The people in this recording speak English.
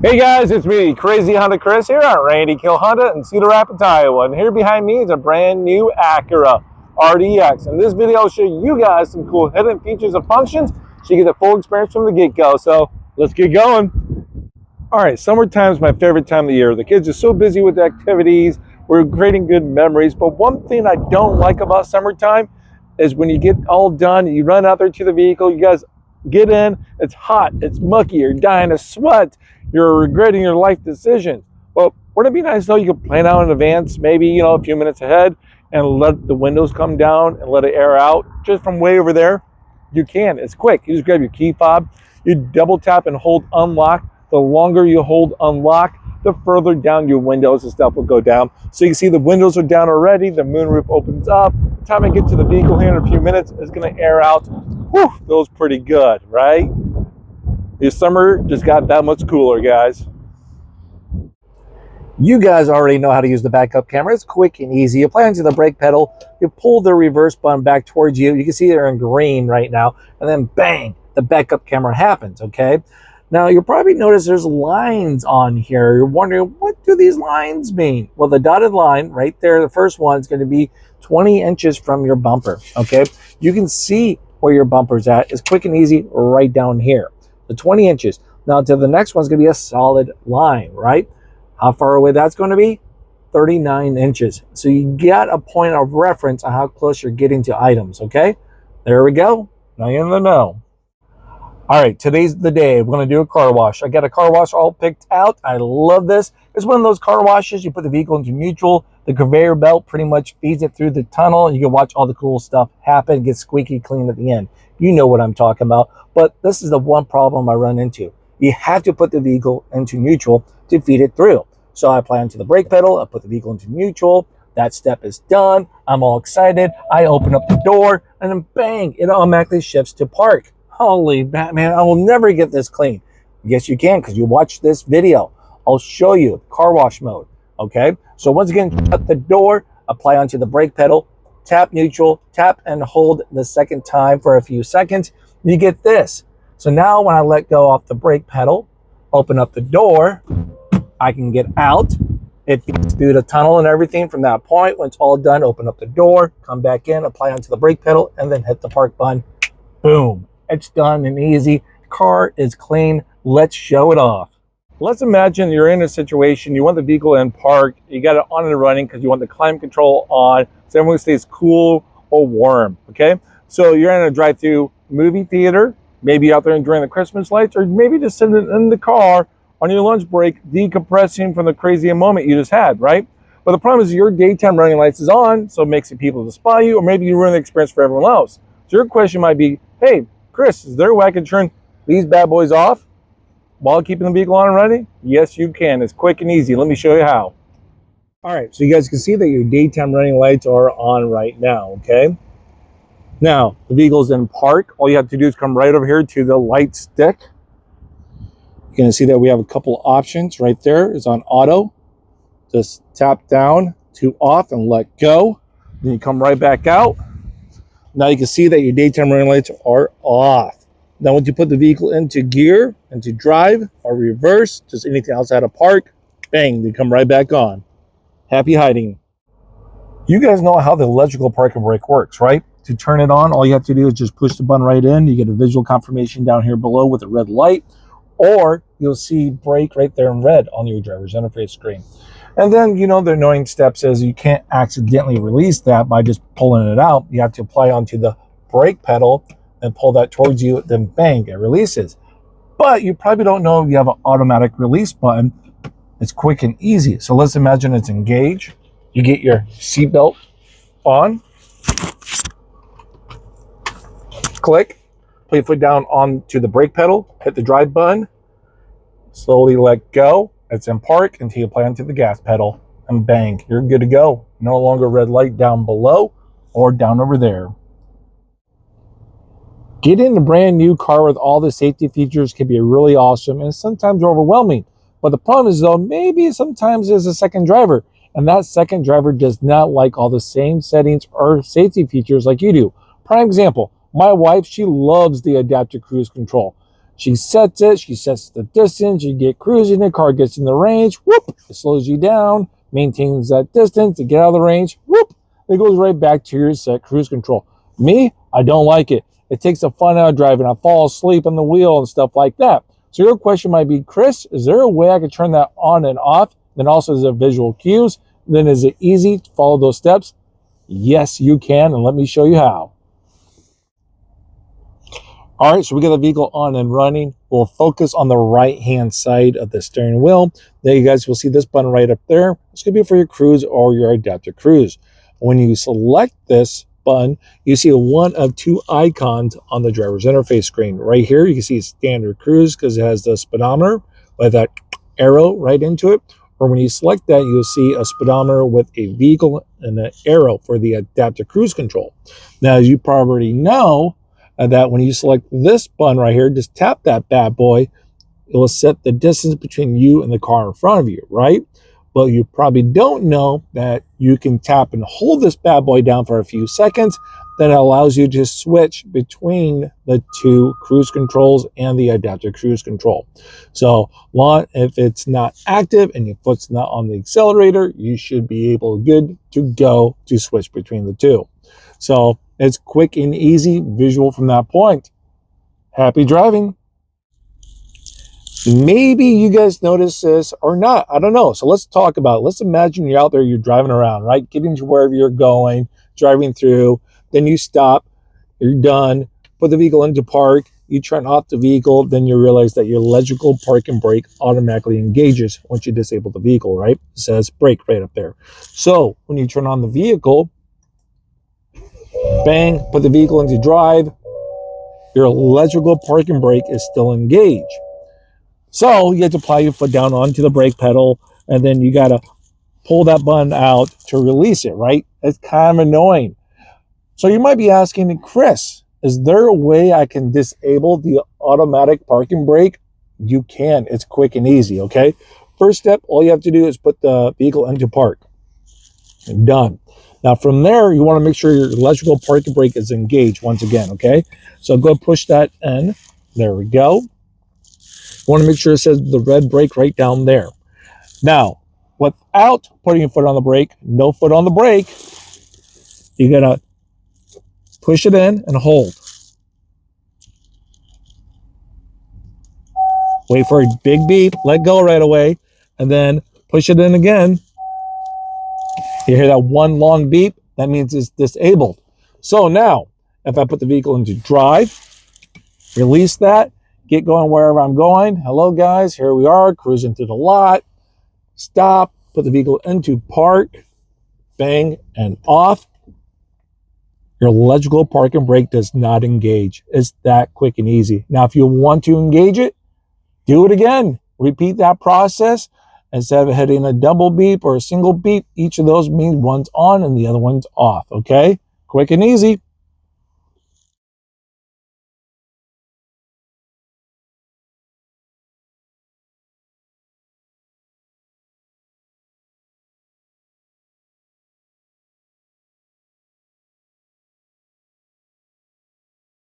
Hey guys, it's me, Crazy Honda Chris here at Randy Kuehl Honda in Cedar Rapids, Iowa. And here behind me is a brand new Acura RDX. In this video, I'll show you guys some cool hidden features and functions so you get the full experience from the get-go. So let's get going. All right, summertime is my favorite time of the year. The kids are so busy with activities. We're creating good memories. But one thing I don't like about summertime is when you get all done, you run out there to the vehicle, you guys get in, it's hot, it's mucky, you're dying of sweat, you're regretting your life decisions. Well, wouldn't it be nice though you could plan out in advance, maybe a few minutes ahead, and let the windows come down and let it air out just from way over there? You can. It's quick. You just grab your key fob, you double tap and hold unlock. The longer you hold unlock, the further down your windows and stuff will go down. So you can see the windows are down already, the moonroof opens up. By the time I get to the vehicle here in a few minutes, it's going to air out. Whew, feels pretty good, right? Your summer just got that much cooler, guys. You guys already know how to use the backup camera. It's quick and easy. You apply onto the brake pedal, you pull the reverse button back towards you. You can see they're in green right now, and then bang, the backup camera happens, okay? Now, you'll probably notice there's lines on here. You're wondering, what do these lines mean? Well, the dotted line right there, the first one, is going to be 20 inches from your bumper, okay? You can see where your bumper's at. It's quick and easy right down here. The 20 inches. Now, to the next one's going to be a solid line, right? How far away that's going to be? 39 inches. So you got a point of reference on how close you're getting to items, okay? There we go. Now you're in the know. All right, today's the day. We're going to do a car wash. I got a car wash all picked out. I love this. It's one of those car washes. You put the vehicle into neutral. The conveyor belt pretty much feeds it through the tunnel. You can watch all the cool stuff happen. It gets squeaky clean at the end. You know what I'm talking about. But this is the one problem I run into. You have to put the vehicle into neutral to feed it through. So I apply onto the brake pedal. I put the vehicle into neutral. That step is done. I'm all excited. I open up the door, and then bang, it automatically shifts to park. Holy Batman, I will never get this clean. Yes, you can, because you watch this video. I'll show you car wash mode, okay? So once again, shut the door, apply onto the brake pedal, tap neutral, tap and hold the second time for a few seconds. You get this. So now when I let go off the brake pedal, open up the door, I can get out. It feeds through the tunnel and everything from that point. When it's all done, open up the door, come back in, apply onto the brake pedal, and then hit the park button. Boom. It's done and easy. Car is clean. Let's show it off. Let's imagine you're in a situation, you want the vehicle in park, you got it on and running because you want the climate control on so everyone stays cool or warm, okay? So you're in a drive-through movie theater, maybe out there enjoying the Christmas lights, or maybe just sitting in the car on your lunch break decompressing from the crazy moment you just had, right? But the problem is your daytime running lights is on, so it makes it people to spy you, or maybe you ruin the experience for everyone else. So your question might be, hey, Chris, is there a way I can turn these bad boys off while keeping the vehicle on and running? Yes, you can. It's quick and easy. Let me show you how. All right, so you guys can see that your daytime running lights are on right now, okay? Now, the vehicle's in park. All you have to do is come right over here to the light stick. You're going to see that we have a couple options right there. It's on auto. Just tap down to off and let go. Then you come right back out. Now you can see that your daytime running lights are off. Now once you put the vehicle into gear, into drive or reverse, just anything outside of park, bang, they come right back on. Happy hiding. You guys know how the electrical parking brake works, right? To turn it on, all you have to do is just push the button right in. You get a visual confirmation down here below with a red light, or you'll see brake right there in red on your driver's interface screen. And then, the annoying step says you can't accidentally release that by just pulling it out. You have to apply onto the brake pedal and pull that towards you, then bang, it releases. But you probably don't know if you have an automatic release button. It's quick and easy. So let's imagine it's engaged. You get your seatbelt on. Click. Put your foot down onto the brake pedal. Hit the drive button. Slowly let go. It's in park until you apply onto the gas pedal, and bang, you're good to go. No longer red light down below or down over there. Getting a brand new car with all the safety features can be really awesome and sometimes overwhelming. But the problem is though, maybe sometimes there's a second driver, and that second driver does not like all the same settings or safety features like you do. Prime example, my wife, she loves the adaptive cruise control. She sets it, she sets the distance, you get cruising, the car gets in the range, whoop, it slows you down, maintains that distance to get out of the range, whoop, it goes right back to your set cruise control. Me, I don't like it. It takes the fun out of driving. I fall asleep on the wheel and stuff like that. So your question might be, Chris, is there a way I could turn that on and off? Then also is there visual cues? Then is it easy to follow those steps? Yes, you can, and let me show you how. All right, so we got the vehicle on and running. We'll focus on the right-hand side of the steering wheel. There you guys will see this button right up there. It's going to be for your cruise or your adaptive cruise. When you select this button, you see one of two icons on the driver's interface screen. Right here, you can see standard cruise because it has the speedometer with that arrow right into it. Or when you select that, you'll see a speedometer with a vehicle and an arrow for the adaptive cruise control. Now, as you probably know, that when you select this button right here, just tap that bad boy, it will set the distance between you and the car in front of you, right? But you probably don't know that you can tap and hold this bad boy down for a few seconds. That allows you to switch between the two cruise controls and the adaptive cruise control. So if it's not active and your foot's not on the accelerator, you should be able good to go to switch between the two. So it's quick and easy visual from that point. Happy driving. Maybe you guys notice this or not. I don't know. So let's talk about it. Let's imagine you're out there, you're driving around, right? Getting to wherever you're going, driving through. Then you stop, you're done, put the vehicle into park, you turn off the vehicle, then you realize that your electrical park and brake automatically engages once you disable the vehicle, right? It says brake right up there. So when you turn on the vehicle, bang, put the vehicle into drive, your electrical park and brake is still engaged. So you have to apply your foot down onto the brake pedal, and then you got to pull that button out to release it, right? It's kind of annoying. So you might be asking, Chris, is there a way I can disable the automatic parking brake? You can. It's quick and easy, okay? First step, all you have to do is put the vehicle into park. And done. Now from there, you want to make sure your electrical parking brake is engaged once again, okay? So go push that in. There we go. You want to make sure it says the red brake right down there. Now, without putting your foot on the brake, no foot on the brake, you got to push it in and hold. Wait for a big beep, let go right away, and then push it in again. You hear that one long beep? That means it's disabled. So now, if I put the vehicle into drive, release that, get going wherever I'm going. Hello guys, here we are, cruising through the lot. Stop, put the vehicle into park, bang, and off. Your electrical park and brake does not engage. It's that quick and easy. Now, if you want to engage it, do it again. Repeat that process. Instead of hitting a double beep or a single beep, each of those means one's on and the other one's off, okay? Quick and easy.